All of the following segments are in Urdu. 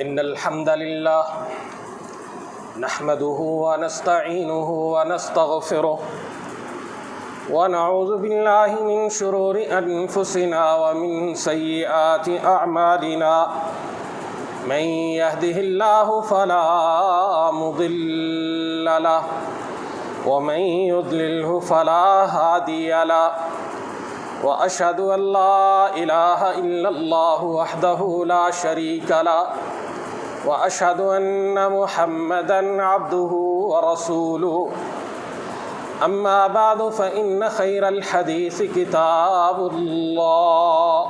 إن الحمد لله نحمده ونستعينه ونستغفره ونعوذ بالله من شرور أنفسنا ومن سيئات أعمالنا من يهده الله فلا مضل له ومن يضلله فلا هادي له وأشهد أن لا إله إلا الله وحده لا شريك له وأشهد أن محمدًا عبده ورسوله أما بعد فإن خير الحديث كتاب الله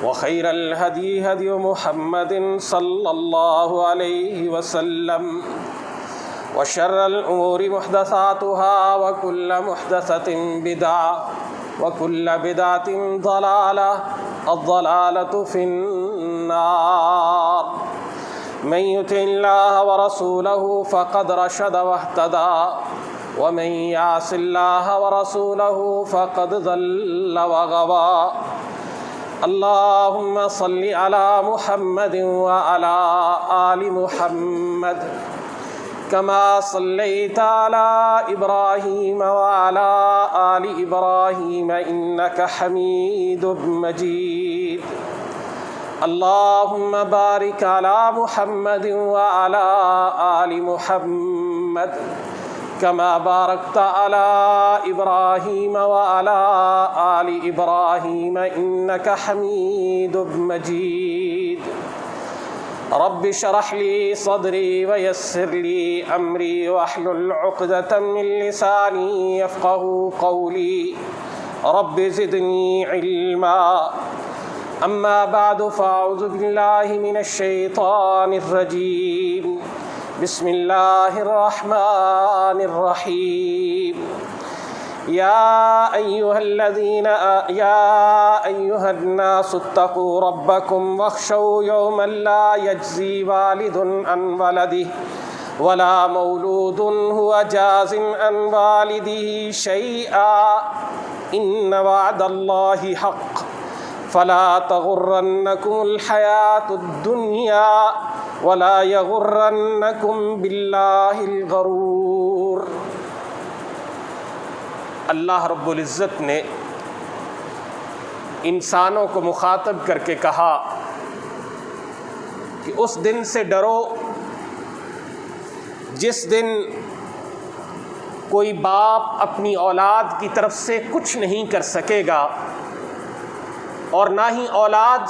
وخير الهدي هدي محمد صلى الله عليه وسلم وشر الأمور محدثاتها وكل محدثة بدعة وكل بدعة ضلالة الضلالة في النار من يطع الله ورسوله فقد رشد واهتدى ومن يعص الله ورسوله فقد ضل وغوى اللهم صل على محمد وعلى آل محمد كما صليت على إبراهيم وعلى آل إبراهيم إنك حميد مجيد اللهم بارك على محمد وعلى آل محمد كما باركت على إبراهيم وعلى آل إبراهيم إنك حميد مجيد رب اشرح لي صدري ويسر لي أمري واحلل عقدة من لساني يفقهوا قولي رب زدني علما أما بعد فأعوذ بالله من الشيطان الرجيم بسم الله الرحمن الرحيم يا أيها الناس اتقوا ربكم واخشوا يوما لا يجزي والد عن ولده ولا مولود هو جاز عن والده شيئا إن وعد الله حق فلا تغرنكم الحياة الدنيا ولا يغرنكم بالله الغرور۔ اللہ رب العزت نے انسانوں کو مخاطب کر کے کہا کہ اس دن سے ڈرو جس دن کوئی باپ اپنی اولاد کی طرف سے کچھ نہیں کر سکے گا اور نہ ہی اولاد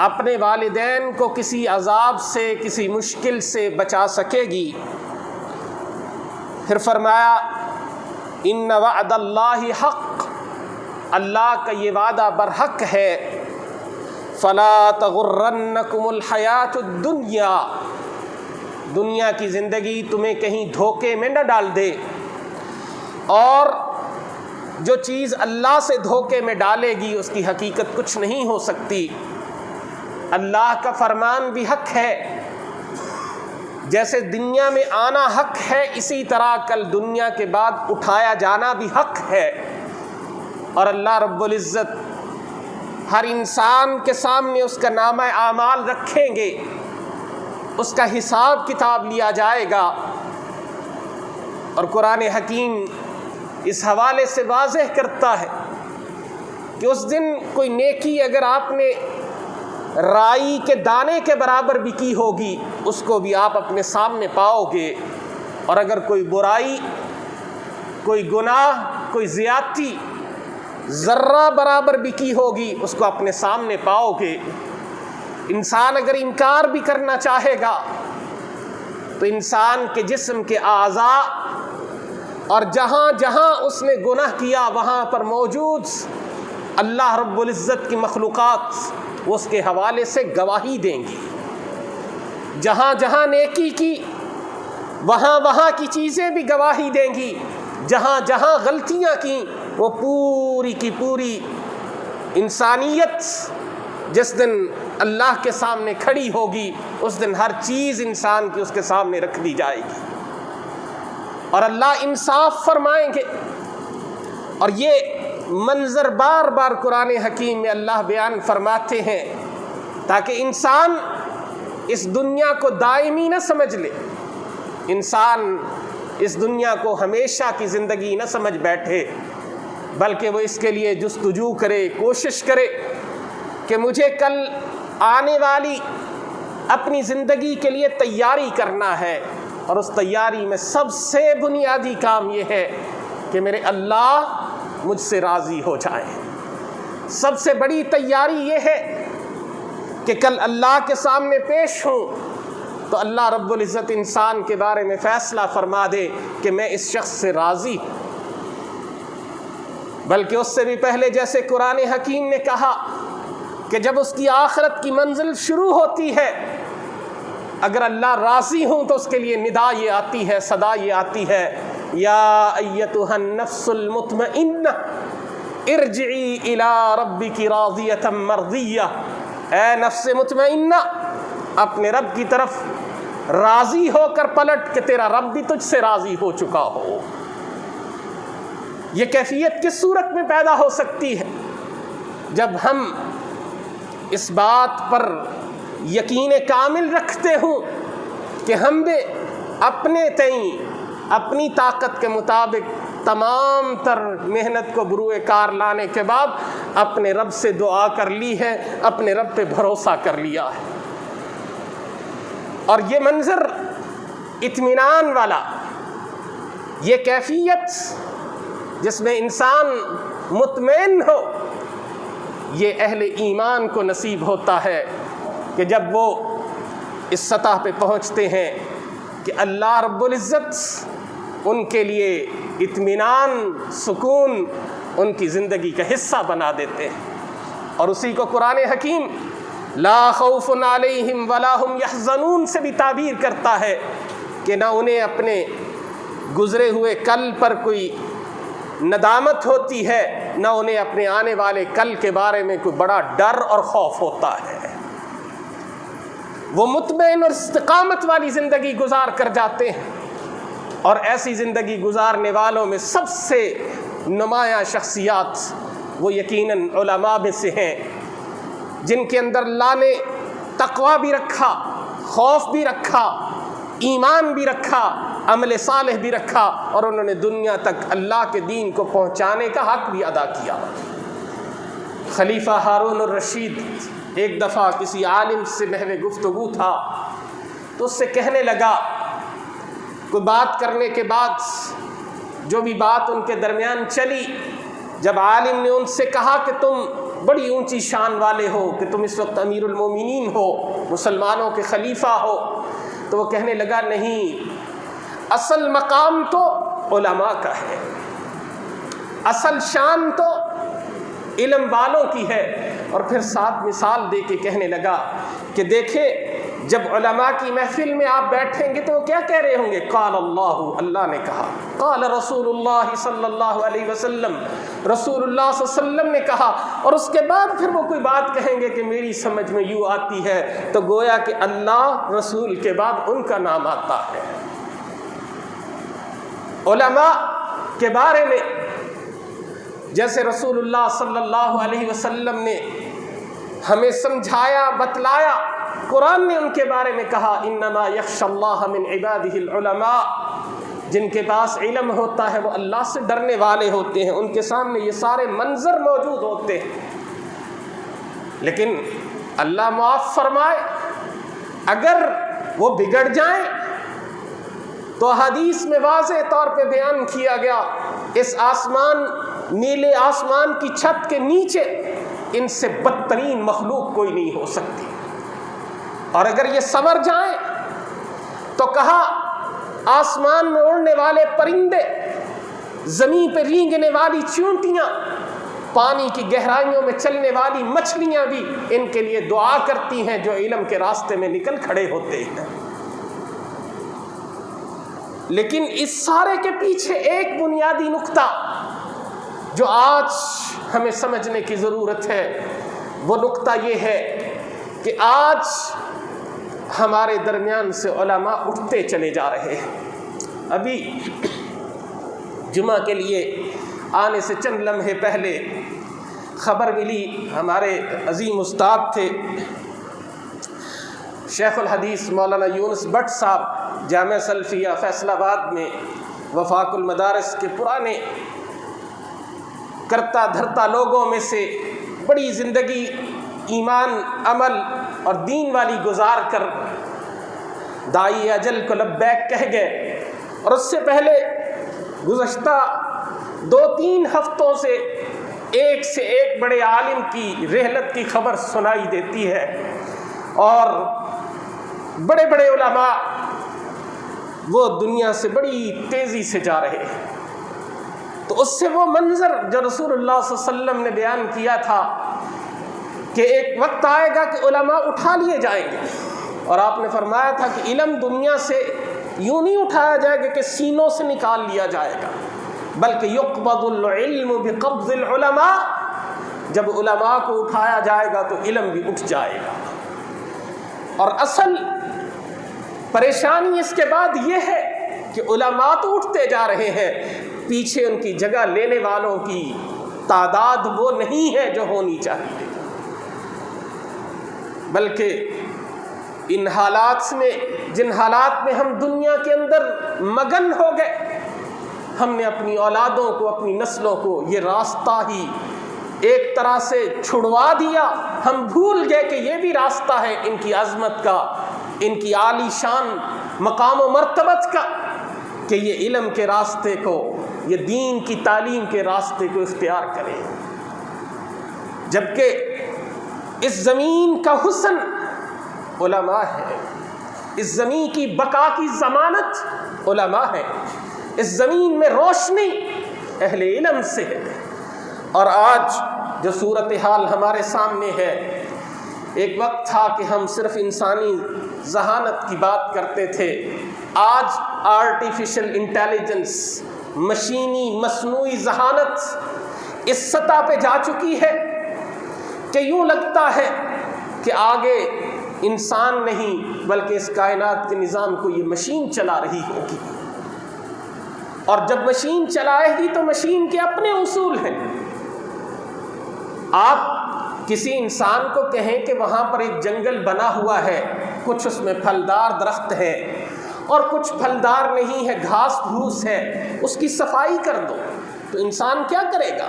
اپنے والدین کو کسی عذاب سے کسی مشکل سے بچا سکے گی۔ پھر فرمایا ان وعد اللہ حق، اللہ کا یہ وعدہ برحق ہے۔ فلا تغرنکم الحیات الدنیا، دنیا کی زندگی تمہیں کہیں دھوکے میں نہ ڈال دے، اور جو چیز اللہ سے دھوکے میں ڈالے گی اس کی حقیقت کچھ نہیں ہو سکتی۔ اللہ کا فرمان بھی حق ہے، جیسے دنیا میں آنا حق ہے اسی طرح کل دنیا کے بعد اٹھایا جانا بھی حق ہے۔ اور اللہ رب العزت ہر انسان کے سامنے اس کا نامہ اعمال رکھیں گے، اس کا حساب کتاب لیا جائے گا۔ اور قرآن حکیم اس حوالے سے واضح کرتا ہے کہ اس دن کوئی نیکی اگر آپ نے رائی کے دانے کے برابر بھی کی ہوگی اس کو بھی آپ اپنے سامنے پاؤ گے، اور اگر کوئی برائی، کوئی گناہ، کوئی زیادتی ذرہ برابر بھی کی ہوگی اس کو اپنے سامنے پاؤ گے۔ انسان اگر انکار بھی کرنا چاہے گا تو انسان کے جسم کے اعضاء اور جہاں جہاں اس نے گناہ کیا وہاں پر موجود اللہ رب العزت کی مخلوقات وہ اس کے حوالے سے گواہی دیں گی۔ جہاں جہاں نیکی کی وہاں وہاں کی چیزیں بھی گواہی دیں گی، جہاں جہاں غلطیاں کی وہ پوری کی پوری انسانیت جس دن اللہ کے سامنے کھڑی ہوگی اس دن ہر چیز انسان کی اس کے سامنے رکھ دی جائے گی اور اللہ انصاف فرمائیں گے۔ اور یہ منظر بار بار قرآن حکیم میں اللہ بیان فرماتے ہیں تاکہ انسان اس دنیا کو دائمی نہ سمجھ لے، انسان اس دنیا کو ہمیشہ کی زندگی نہ سمجھ بیٹھے، بلکہ وہ اس کے لیے جستجو کرے، کوشش کرے کہ مجھے کل آنے والی اپنی زندگی کے لیے تیاری کرنا ہے، اور اس تیاری میں سب سے بنیادی کام یہ ہے کہ میرے اللہ مجھ سے راضی ہو جائیں۔ سب سے بڑی تیاری یہ ہے کہ کل اللہ کے سامنے پیش ہوں تو اللہ رب العزت انسان کے بارے میں فیصلہ فرما دے کہ میں اس شخص سے راضی ہوں۔ بلکہ اس سے بھی پہلے جیسے قرآن حکیم نے کہا کہ جب اس کی آخرت کی منزل شروع ہوتی ہے، اگر اللہ راضی ہوں تو اس کے لیے ندا یہ آتی ہے، صدا یہ آتی ہے، یا ایتھا النفس المطمئنہ ارجعی الی ربک راضیۃ مرضیہ، اے نفس مطمئنہ اپنے رب کی طرف راضی ہو کر پلٹ کہ تیرا رب بھی تجھ سے راضی ہو چکا ہو۔ یہ کیفیت کس صورت میں پیدا ہو سکتی ہے؟ جب ہم اس بات پر یقین کامل رکھتے ہوں کہ ہم بھی اپنے تئیں اپنی طاقت کے مطابق تمام تر محنت کو بروئے کار لانے کے بعد اپنے رب سے دعا کر لی ہے، اپنے رب پہ بھروسہ کر لیا ہے، اور یہ منظر اطمینان والا، یہ کیفیت جس میں انسان مطمئن ہو، یہ اہل ایمان کو نصیب ہوتا ہے کہ جب وہ اس سطح پہ پہنچتے ہیں کہ اللہ رب العزت ان کے لیے اطمینان، سکون ان کی زندگی کا حصہ بنا دیتے ہیں۔ اور اسی کو قرآن حکیم لا خوف علیہم ولا ہم یحزنون سے بھی تعبیر کرتا ہے کہ نہ انہیں اپنے گزرے ہوئے کل پر کوئی ندامت ہوتی ہے، نہ انہیں اپنے آنے والے کل کے بارے میں کوئی بڑا ڈر اور خوف ہوتا ہے۔ وہ مطمئن اور استقامت والی زندگی گزار کر جاتے ہیں، اور ایسی زندگی گزارنے والوں میں سب سے نمایاں شخصیات وہ یقیناً علماء میں سے ہیں، جن کے اندر اللہ نے تقوی بھی رکھا، خوف بھی رکھا، ایمان بھی رکھا، عمل صالح بھی رکھا، اور انہوں نے دنیا تک اللہ کے دین کو پہنچانے کا حق بھی ادا کیا۔ خلیفہ ہارون الرشید ایک دفعہ کسی عالم سے محو گفتگو تھا تو اس سے کہنے لگا، کوئی بات کرنے کے بعد جو بھی بات ان کے درمیان چلی، جب عالم نے ان سے کہا کہ تم بڑی اونچی شان والے ہو، کہ تم اس وقت امیر المومنین ہو، مسلمانوں کے خلیفہ ہو، تو وہ کہنے لگا نہیں، اصل مقام تو علماء کا ہے، اصل شان تو علم والوں کی ہے۔ اور پھر ساتھ مثال دے کے کہنے لگا کہ دیکھیں جب علماء کی محفل میں آپ بیٹھیں گے تو وہ کیا کہہ رہے ہوں گے؟ قال اللہ، اللہ نے کہا، قال رسول اللہ صلی اللہ علیہ وسلم، رسول اللہ صلی اللہ علیہ وسلم نے کہا، اور اس کے بعد پھر وہ کوئی بات کہیں گے کہ میری سمجھ میں یوں آتی ہے، تو گویا کہ اللہ رسول کے بعد ان کا نام آتا ہے۔ علماء کے بارے میں جیسے رسول اللہ صلی اللہ علیہ وسلم نے ہمیں سمجھایا، بتلایا، قرآن نے ان کے بارے میں کہا انما یخشی اللہ من عبادہ العلماء، جن کے پاس علم ہوتا ہے وہ اللہ سے ڈرنے والے ہوتے ہیں، ان کے سامنے یہ سارے منظر موجود ہوتے ہیں۔ لیکن اللہ معاف فرمائے اگر وہ بگڑ جائیں تو حدیث میں واضح طور پہ بیان کیا گیا، اس آسمان، نیلے آسمان کی چھت کے نیچے ان سے بدترین مخلوق کوئی نہیں ہو سکتی، اور اگر یہ سنور جائیں تو کہا آسمان میں اڑنے والے پرندے، زمین پہ رینگنے والی چونٹیاں، پانی کی گہرائیوں میں چلنے والی مچھلیاں بھی ان کے لیے دعا کرتی ہیں جو علم کے راستے میں نکل کھڑے ہوتے ہیں۔ لیکن اس سارے کے پیچھے ایک بنیادی نقطہ جو آج ہمیں سمجھنے کی ضرورت ہے، وہ نقطہ یہ ہے کہ آج ہمارے درمیان سے علماء اٹھتے چلے جا رہے ہیں۔ ابھی جمعہ کے لیے آنے سے چند لمحے پہلے خبر ملی، ہمارے عظیم استاد تھے شیخ الحدیث مولانا یونس بٹ صاحب جامعہ سلفیہ فیصل آباد میں وفاق المدارس کے پرانے کرتا دھرتا لوگوں میں سے بڑی زندگی ایمان عمل اور دین والی گزار کر داعی اجل کو لبیک کہہ گئے، اور اس سے پہلے گزشتہ 2-3 ہفتوں سے ایک بڑے عالم کی رحلت کی خبر سنائی دیتی ہے، اور بڑے بڑے علماء وہ دنیا سے بڑی تیزی سے جا رہے ہیں۔ تو اس سے وہ منظر جو رسول اللہ صلی اللہ علیہ وسلم نے بیان کیا تھا کہ ایک وقت آئے گا کہ علماء اٹھا لیے جائیں گے، اور آپ نے فرمایا تھا کہ علم دنیا سے یوں نہیں اٹھایا جائے گا کہ سینوں سے نکال لیا جائے گا، بلکہ یقبض العلم بقبض العلماء، جب علماء کو اٹھایا جائے گا تو علم بھی اٹھ جائے گا۔ اور اصل پریشانی اس کے بعد یہ ہے کہ علماء تو اٹھتے جا رہے ہیں، پیچھے ان کی جگہ لینے والوں کی تعداد وہ نہیں ہے جو ہونی چاہیے، بلکہ ان حالات میں، جن حالات میں ہم دنیا کے اندر مگن ہو گئے، ہم نے اپنی اولادوں کو، اپنی نسلوں کو یہ راستہ ہی ایک طرح سے چھڑوا دیا۔ ہم بھول گئے کہ یہ بھی راستہ ہے ان کی عظمت کا، ان کی عالی شان مقام و مرتبت کا، کہ یہ علم کے راستے کو، یہ دین کی تعلیم کے راستے کو اختیار کریں۔ جبکہ اس زمین کا حسن علماء ہے، اس زمین کی بقا کی ضمانت علماء ہے، اس زمین میں روشنی اہل علم سے ہے۔ اور آج جو صورتحال ہمارے سامنے ہے، ایک وقت تھا کہ ہم صرف انسانی ذہانت کی بات کرتے تھے، آج آرٹیفیشل انٹیلیجنس، مشینی مصنوعی ذہانت اس سطح پہ جا چکی ہے کہ یوں لگتا ہے کہ آگے انسان نہیں بلکہ اس کائنات کے نظام کو یہ مشین چلا رہی ہوگی، اور جب مشین چلائے گی تو مشین کے اپنے اصول ہیں۔ آپ کسی انسان کو کہیں کہ وہاں پر ایک جنگل بنا ہوا ہے، کچھ اس میں پھلدار درخت ہیں اور کچھ پھلدار نہیں ہے، گھاس پھوس ہے، اس کی صفائی کر دو، تو انسان کیا کرے گا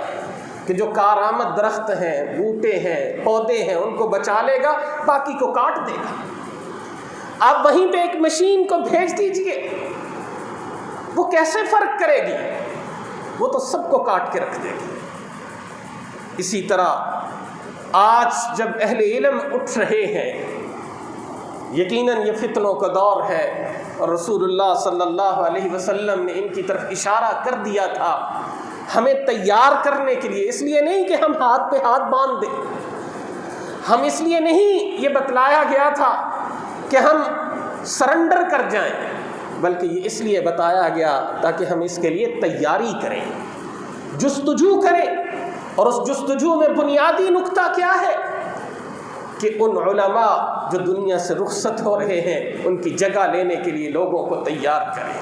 کہ جو کارآمد درخت ہیں، بوٹے ہیں، پودے ہیں، ان کو بچا لے گا، باقی کو کاٹ دے گا۔ آپ وہیں پہ ایک مشین کو بھیج دیجئے، وہ کیسے فرق کرے گی؟ وہ تو سب کو کاٹ کے رکھ دے گی۔ اسی طرح آج جب اہل علم اٹھ رہے ہیں، یقیناً یہ فتنوں کا دور ہے، اور رسول اللہ صلی اللہ علیہ وسلم نے ان کی طرف اشارہ کر دیا تھا ہمیں تیار کرنے کے لیے، اس لیے نہیں کہ ہم ہاتھ پہ ہاتھ باندھ دیں، ہم اس لیے نہیں یہ بتلایا گیا تھا کہ ہم سرنڈر کر جائیں، بلکہ یہ اس لیے بتایا گیا تاکہ ہم اس کے لیے تیاری کریں، جستجو کریں۔ اور اس جستجو میں بنیادی نقطہ کیا ہے کہ ان علماء جو دنیا سے رخصت ہو رہے ہیں ان کی جگہ لینے کے لیے لوگوں کو تیار کریں۔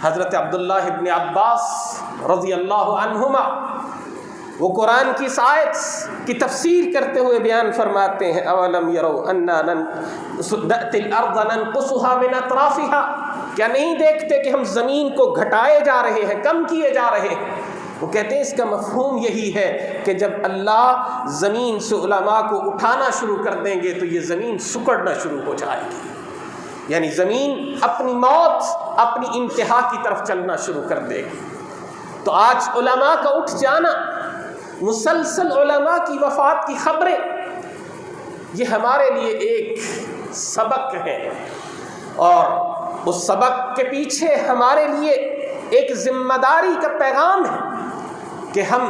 حضرت عبداللہ ابن عباس رضی اللہ عنہما وہ قرآن کی اس آیت کی تفسیر کرتے ہوئے بیان فرماتے ہیں، اولم یروا انا نأتی الارض ننقصها من اطرافها، کیا نہیں دیکھتے کہ ہم زمین کو گھٹائے جا رہے ہیں، کم کیے جا رہے ہیں؟ وہ کہتے ہیں اس کا مفہوم یہی ہے کہ جب اللہ زمین سے علماء کو اٹھانا شروع کر دیں گے تو یہ زمین سکڑنا شروع ہو جائے گی، یعنی زمین اپنی موت، اپنی انتہا کی طرف چلنا شروع کر دے گی۔ تو آج علماء کا اٹھ جانا، مسلسل علماء کی وفات کی خبریں، یہ ہمارے لیے ایک سبق ہے، اور اس سبق کے پیچھے ہمارے لیے ایک ذمہ داری کا پیغام ہے کہ ہم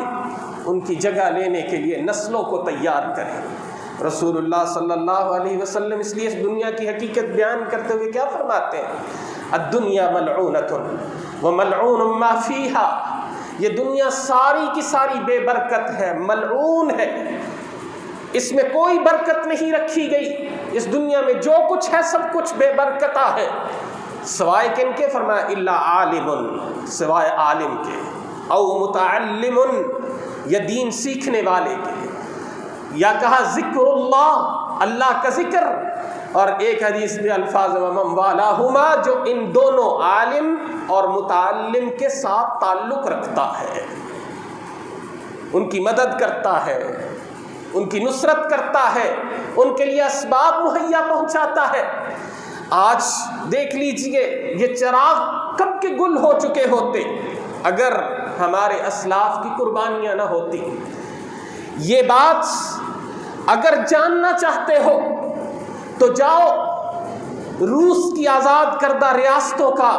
ان کی جگہ لینے کے لیے نسلوں کو تیار کریں۔ رسول اللہ صلی اللہ علیہ وسلم اس لیے اس دنیا کی حقیقت بیان کرتے ہوئے کیا فرماتے ہیں؟ الدنیا ملعونۃ وملعون ما فیہا، یہ دنیا ساری کی ساری بے برکت ہے، ملعون ہے، اس میں کوئی برکت نہیں رکھی گئی، اس دنیا میں جو کچھ ہے سب کچھ بے برکتہ ہے، سوائے کن کے؟ فرمایا الا عالم، سوائے عالم کے، او متعلم، یا دین سیکھنے والے کے، یا کہا ذکر اللہ، اللہ کا ذکر، اور ایک حدیث میں الفاظ ومن والاہما، جو ان دونوں عالم اور متعلم کے ساتھ تعلق رکھتا ہے، ان کی مدد کرتا ہے، ان کی نصرت کرتا ہے، ان کے لیے اسباب مہیا پہنچاتا ہے۔ آج دیکھ لیجئے یہ چراغ کب کے گل ہو چکے ہوتے اگر ہمارے اسلاف کی قربانیاں نہ ہوتی۔ یہ بات اگر جاننا چاہتے ہو تو جاؤ روس کی آزاد کردہ ریاستوں کا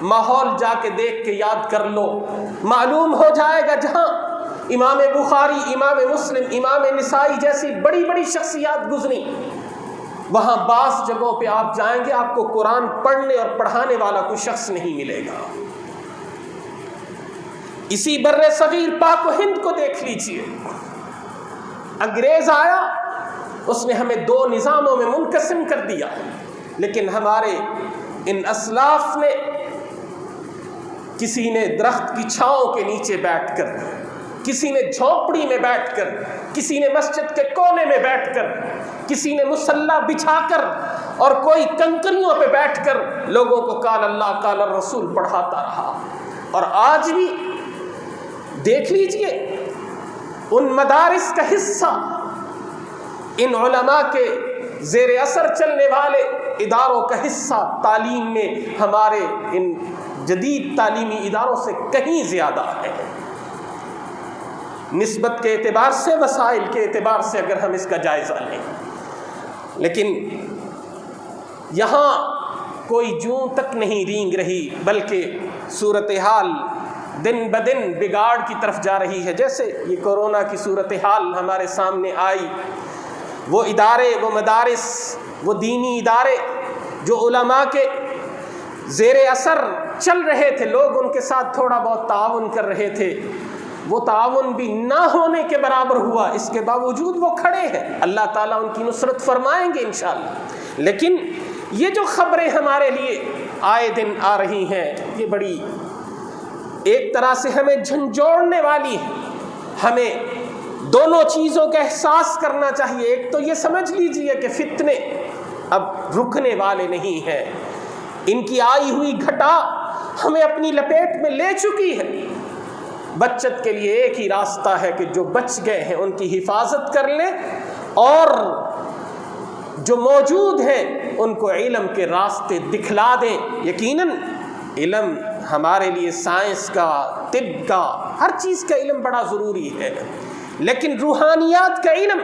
ماحول جا کے دیکھ کے یاد کر لو، معلوم ہو جائے گا جہاں امام بخاری، امام مسلم، امام نسائی جیسی بڑی بڑی شخصیات گزری، وہاں بعض جگہوں پہ آپ جائیں گے آپ کو قرآن پڑھنے اور پڑھانے والا کوئی شخص نہیں ملے گا۔ اسی بر صغیر پاک و ہند کو دیکھ لیجئے، انگریز آیا، اس نے ہمیں دو نظاموں میں منقسم کر دیا، لیکن ہمارے ان اسلاف نے کسی نے درخت کی چھاؤں کے نیچے بیٹھ کر، کسی نے جھونپڑی میں بیٹھ کر، کسی نے مسجد کے کونے میں بیٹھ کر، کسی نے مصلی بچھا کر اور کوئی کنکریوں پہ بیٹھ کر لوگوں کو قال اللہ قال الرسول پڑھاتا رہا۔ اور آج بھی دیکھ لیجئے ان مدارس کا حصہ، ان علماء کے زیر اثر چلنے والے اداروں کا حصہ تعلیم میں ہمارے ان جدید تعلیمی اداروں سے کہیں زیادہ ہے، نسبت کے اعتبار سے، وسائل کے اعتبار سے اگر ہم اس کا جائزہ لیں۔ لیکن یہاں کوئی جون تک نہیں رینگ رہی، بلکہ صورتحال دن بدن بگاڑ کی طرف جا رہی ہے۔ جیسے یہ کورونا کی صورتحال ہمارے سامنے آئی، وہ ادارے، وہ مدارس، وہ دینی ادارے جو علماء کے زیر اثر چل رہے تھے، لوگ ان کے ساتھ تھوڑا بہت تعاون کر رہے تھے، وہ تعاون بھی نہ ہونے کے برابر ہوا، اس کے باوجود وہ کھڑے ہیں، اللہ تعالیٰ ان کی نصرت فرمائیں گے انشاءاللہ۔ لیکن یہ جو خبریں ہمارے لیے آئے دن آ رہی ہیں، یہ بڑی ایک طرح سے ہمیں جھنجھوڑنے والی ہے۔ ہمیں دونوں چیزوں کا احساس کرنا چاہیے۔ ایک تو یہ سمجھ لیجئے کہ فتنے اب رکنے والے نہیں ہیں، ان کی آئی ہوئی گھٹا ہمیں اپنی لپیٹ میں لے چکی ہے۔ بچت کے لیے ایک ہی راستہ ہے کہ جو بچ گئے ہیں ان کی حفاظت کر لیں، اور جو موجود ہیں ان کو علم کے راستے دکھلا دیں۔ یقیناً علم ہمارے لیے سائنس کا، طب کا، ہر چیز کا علم بڑا ضروری ہے، لیکن روحانیات کا علم،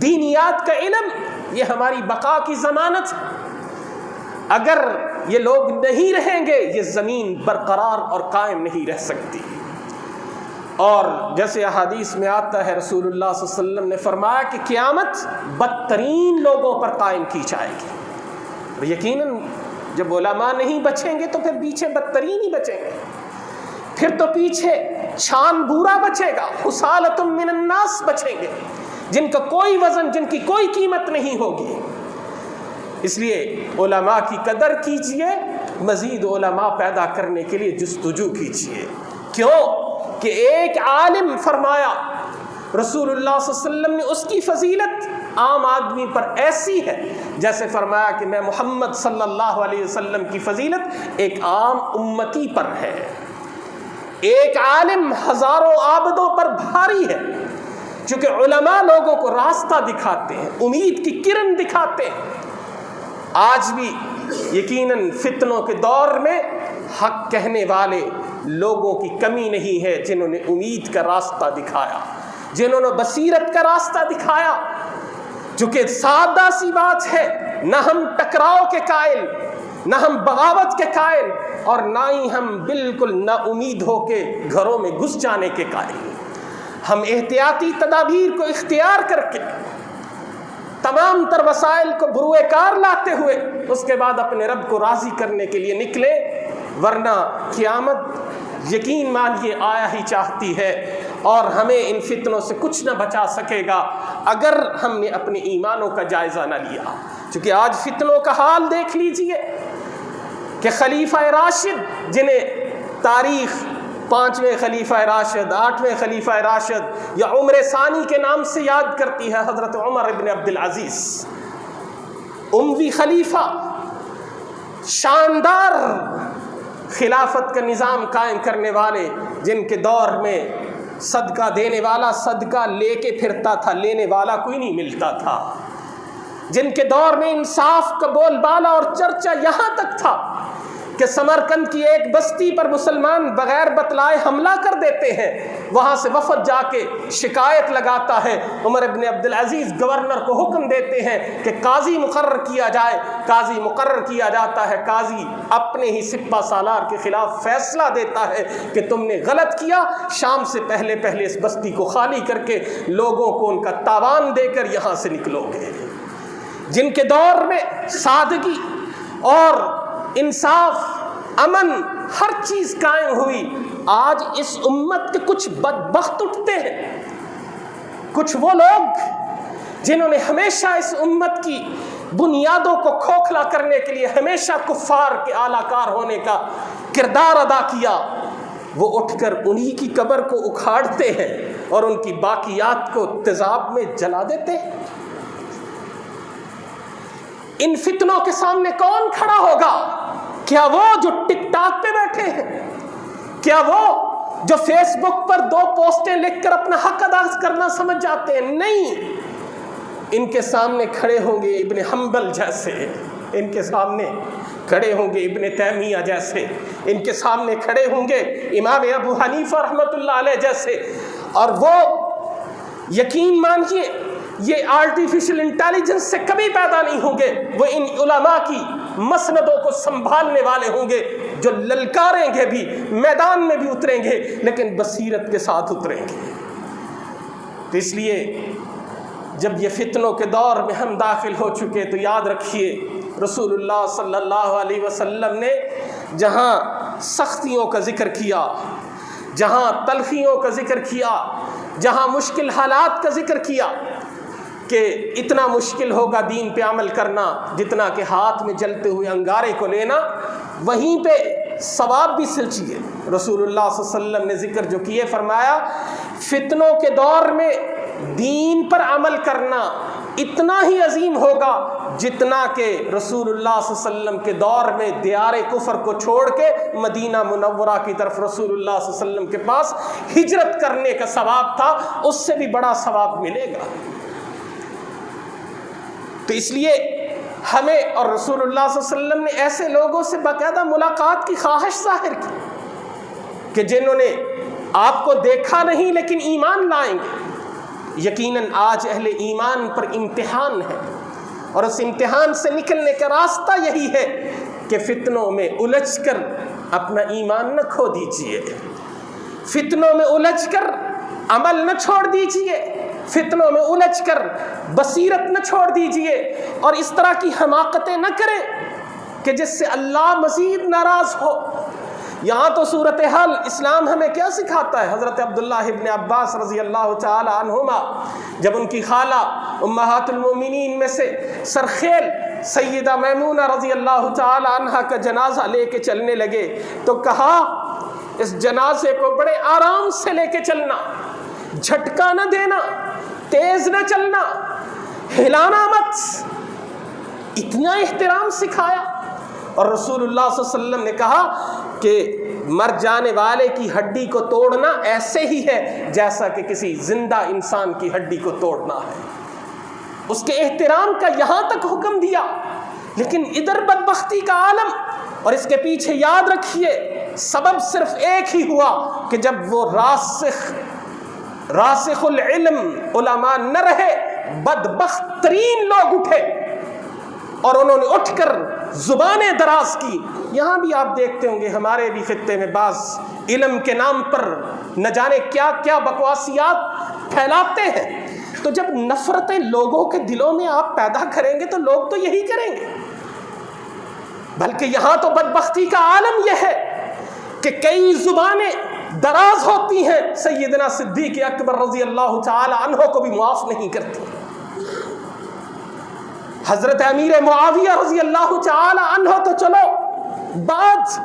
دینیات کا علم، یہ ہماری بقا کی ضمانت ہے۔ اگر یہ لوگ نہیں رہیں گے یہ زمین برقرار اور قائم نہیں رہ سکتی۔ اور جیسے احادیث میں آتا ہے، رسول اللہ صلی اللہ علیہ وسلم نے فرمایا کہ قیامت بدترین لوگوں پر قائم کی جائے گی، اور یقیناً جب علماء نہیں بچیں گے تو پھر پیچھے بدترین ہی بچیں گے، پھر تو پیچھے چھان بورا بچے گا، خسالۃ من الناس بچیں گے، جن کا کوئی وزن، جن کی کوئی قیمت نہیں ہوگی۔ اس لیے علماء کی قدر کیجئے، مزید علماء پیدا کرنے کے لیے جستجو کیجئے۔ کیوں کہ ایک عالم فرمایا، رسول اللہ صلی اللہ علیہ وسلم نے اس کی فضیلت عام آدمی پر ایسی ہے جیسے فرمایا کہ میں محمد صلی اللہ علیہ وسلم کی فضیلت ایک عام امتی پر ہے۔ ایک عالم ہزاروں عابدوں پر بھاری ہے، چونکہ علماء لوگوں کو راستہ دکھاتے ہیں، امید کی کرن دکھاتے ہیں۔ آج بھی یقیناً فتنوں کے دور میں حق کہنے والے لوگوں کی کمی نہیں ہے، جنہوں نے امید کا راستہ دکھایا، جنہوں نے بصیرت کا راستہ دکھایا۔ چونکہ سادہ سی بات ہے، نہ ہم ٹکراؤ کے قائل، نہ ہم بغاوت کے قائل، اور نہ ہی ہم بالکل نا امید ہو کے گھروں میں گھس جانے کے قائل۔ ہم احتیاطی تدابیر کو اختیار کر کے تمام تر وسائل کو بروئے کار لاتے ہوئے اس کے بعد اپنے رب کو راضی کرنے کے لیے نکلے، ورنہ قیامت یقین مانیے آیا ہی چاہتی ہے، اور ہمیں ان فتنوں سے کچھ نہ بچا سکے گا اگر ہم نے اپنے ایمانوں کا جائزہ نہ لیا۔ چونکہ آج فتنوں کا حال دیکھ لیجئے کہ خلیفہ راشد، جنہیں تاریخ 5ویں خلیفہ راشد، 8ویں خلیفہ راشد یا عمر ثانی کے نام سے یاد کرتی ہے حضرت عمر ابن عبد العزیز، اموی خلیفہ، شاندار خلافت کا نظام قائم کرنے والے، جن کے دور میں صدقہ دینے والا صدقہ لے کے پھرتا تھا، لینے والا کوئی نہیں ملتا تھا، جن کے دور میں انصاف کا بول بالا اور چرچا یہاں تک تھا کہ سمرقند کی ایک بستی پر مسلمان بغیر بتلائے حملہ کر دیتے ہیں، وہاں سے وفد جا کے شکایت لگاتا ہے، عمر ابن عبد العزیز گورنر کو حکم دیتے ہیں کہ قاضی مقرر کیا جائے، قاضی مقرر کیا جاتا ہے، قاضی اپنے ہی سپہ سالار کے خلاف فیصلہ دیتا ہے کہ تم نے غلط کیا، شام سے پہلے پہلے اس بستی کو خالی کر کے لوگوں کو ان کا تاوان دے کر یہاں سے نکلو گے۔ جن کے دور میں سادگی اور انصاف، امن، ہر چیز قائم ہوئی، آج اس امت کے کچھ بدبخت اٹھتے ہیں، کچھ وہ لوگ جنہوں نے ہمیشہ اس امت کی بنیادوں کو کھوکھلا کرنے کے لیے ہمیشہ کفار کے اعلی کار ہونے کا کردار ادا کیا، وہ اٹھ کر انہی کی قبر کو اکھاڑتے ہیں اور ان کی باقیات کو تیزاب میں جلا دیتے ہیں۔ ان فتنوں کے سامنے کون کھڑا ہوگا؟ کیا وہ جو ٹک ٹاک پہ بیٹھے ہیں؟ کیا وہ جو فیس بک پر 2 پوسٹیں لکھ کر اپنا حق ادا کرنا سمجھ جاتے ہیں؟ نہیں، ان کے سامنے کھڑے ہوں گے ابن حنبل جیسے، ان کے سامنے کھڑے ہوں گے ابن تیمیہ جیسے، ان کے سامنے کھڑے ہوں گے امام ابو حنیفہ رحمۃ اللہ علیہ جیسے، اور وہ یقین مانیے یہ آرٹیفیشل انٹیلیجنس سے کبھی پیدا نہیں ہوں گے، وہ ان علماء کی مسندوں کو سنبھالنے والے ہوں گے جو للکاریں گے بھی، میدان میں بھی اتریں گے، لیکن بصیرت کے ساتھ اتریں گے۔ تو اس لیے جب یہ فتنوں کے دور میں ہم داخل ہو چکے تو یاد رکھیے رسول اللہ صلی اللہ علیہ وسلم نے جہاں سختیوں کا ذکر کیا، جہاں تلخیوں کا ذکر کیا، جہاں مشکل حالات کا ذکر کیا کہ اتنا مشکل ہوگا دین پہ عمل کرنا جتنا کہ ہاتھ میں جلتے ہوئے انگارے کو لینا، وہیں پہ ثواب بھی سلچیے۔ رسول اللہ صلی اللہ علیہ وسلم نے ذکر جو کیے، فرمایا فتنوں کے دور میں دین پر عمل کرنا اتنا ہی عظیم ہوگا جتنا کہ رسول اللہ صلی اللہ علیہ وسلم کے دور میں دیار کفر کو چھوڑ کے مدینہ منورہ کی طرف رسول اللہ صلی اللہ علیہ وسلم کے پاس ہجرت کرنے کا ثواب تھا، اس سے بھی بڑا ثواب ملے گا۔ تو اس لیے ہمیں اور رسول اللہ صلی اللہ علیہ وسلم نے ایسے لوگوں سے باقاعدہ ملاقات کی خواہش ظاہر کی کہ جنہوں نے آپ کو دیکھا نہیں لیکن ایمان لائیں گے۔ یقیناً آج اہل ایمان پر امتحان ہے، اور اس امتحان سے نکلنے کا راستہ یہی ہے کہ فتنوں میں الجھ کر اپنا ایمان نہ کھو دیجیے، فتنوں میں الجھ کر عمل نہ چھوڑ دیجیے، فتنوں میں الجھ کر بصیرت نہ چھوڑ دیجیے، اور اس طرح کی حماقتیں نہ کریں کہ جس سے اللہ مزید ناراض ہو۔ یہاں تو صورتحال اسلام ہمیں کیا سکھاتا ہے؟ حضرت عبداللہ ابن عباس رضی اللہ تعالی عنہما جب ان کی خالہ امہات المومنین میں سے سرخیل سیدہ میمونہ رضی اللہ تعالی عنہا کا جنازہ لے کے چلنے لگے تو کہا اس جنازے کو بڑے آرام سے لے کے چلنا، جھٹکا نہ دینا، تیز نہ چلنا، ہلانا مت، اتنا احترام سکھایا۔ اور رسول اللہ صلی اللہ علیہ وسلم نے کہا کہ مر جانے والے کی ہڈی کو توڑنا ایسے ہی ہے جیسا کہ کسی زندہ انسان کی ہڈی کو توڑنا ہے۔ اس کے احترام کا یہاں تک حکم دیا، لیکن ادھر بدبختی کا عالم، اور اس کے پیچھے یاد رکھیے سبب صرف ایک ہی ہوا کہ جب وہ راسخ العلم علماء نہ رہے، بدبخت ترین لوگ اٹھے اور انہوں نے اٹھ کر زبانیں دراز کی۔ یہاں بھی آپ دیکھتے ہوں گے ہمارے بھی خطے میں بعض علم کے نام پر نہ جانے کیا کیا بکواسیات پھیلاتے ہیں۔ تو جب نفرتیں لوگوں کے دلوں میں آپ پیدا کریں گے تو لوگ تو یہی کریں گے۔ بلکہ یہاں تو بدبختی کا عالم یہ ہے کہ کئی زبانیں دراز ہوتی ہیں، سیدنا صدیق اکبر رضی اللہ تعالی عنہ کو بھی معاف نہیں کرتی، حضرت امیر معاویہ رضی اللہ تعالی عنہ تو چلو بات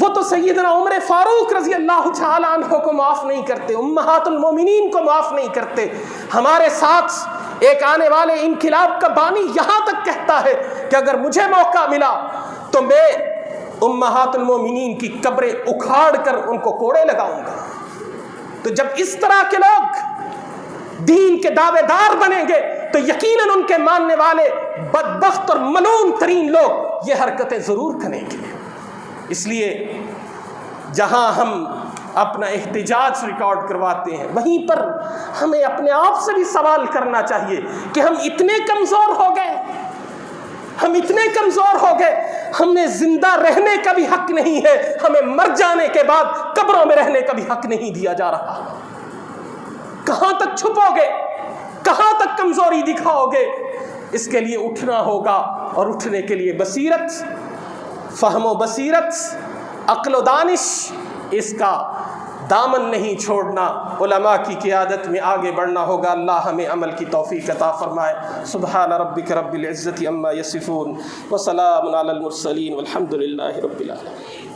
وہ تو سیدنا عمر فاروق رضی اللہ تعالیٰ عنہ کو معاف نہیں کرتے، امہات المومنین کو معاف نہیں کرتے۔ ہمارے ساتھ ایک آنے والے انقلاب کا بانی یہاں تک کہتا ہے کہ اگر مجھے موقع ملا تو میں امہات المومنین کی قبریں اکھاڑ کر ان کو کوڑے لگاؤں گا۔ تو جب اس طرح کے لوگ دین کے دعوے دار بنیں گے تو یقیناً ان کے ماننے والے بدبخت اور ملعون ترین لوگ یہ حرکتیں ضرور کریں گے۔ اس لیے جہاں ہم اپنا احتجاج ریکارڈ کرواتے ہیں وہیں پر ہمیں اپنے آپ سے بھی سوال کرنا چاہیے کہ ہم اتنے کمزور ہو گئے، ہم اتنے کمزور ہو گئے، ہمیں زندہ رہنے کا بھی حق نہیں ہے، ہمیں مر جانے کے بعد قبروں میں رہنے کا بھی حق نہیں دیا جا رہا۔ کہاں تک چھپو گے، کہاں تک کمزوری دکھاؤ گے؟ اس کے لیے اٹھنا ہوگا، اور اٹھنے کے لیے بصیرت، فہم و بصیرت، عقل و دانش، اس کا دامن نہیں چھوڑنا، علماء کی قیادت میں آگے بڑھنا ہوگا۔ اللہ ہمیں عمل کی توفیق عطا فرمائے۔ سبحان ربک رب العزت عما یصفون وسلام علی المرسلین والحمد للہ رب العالمین۔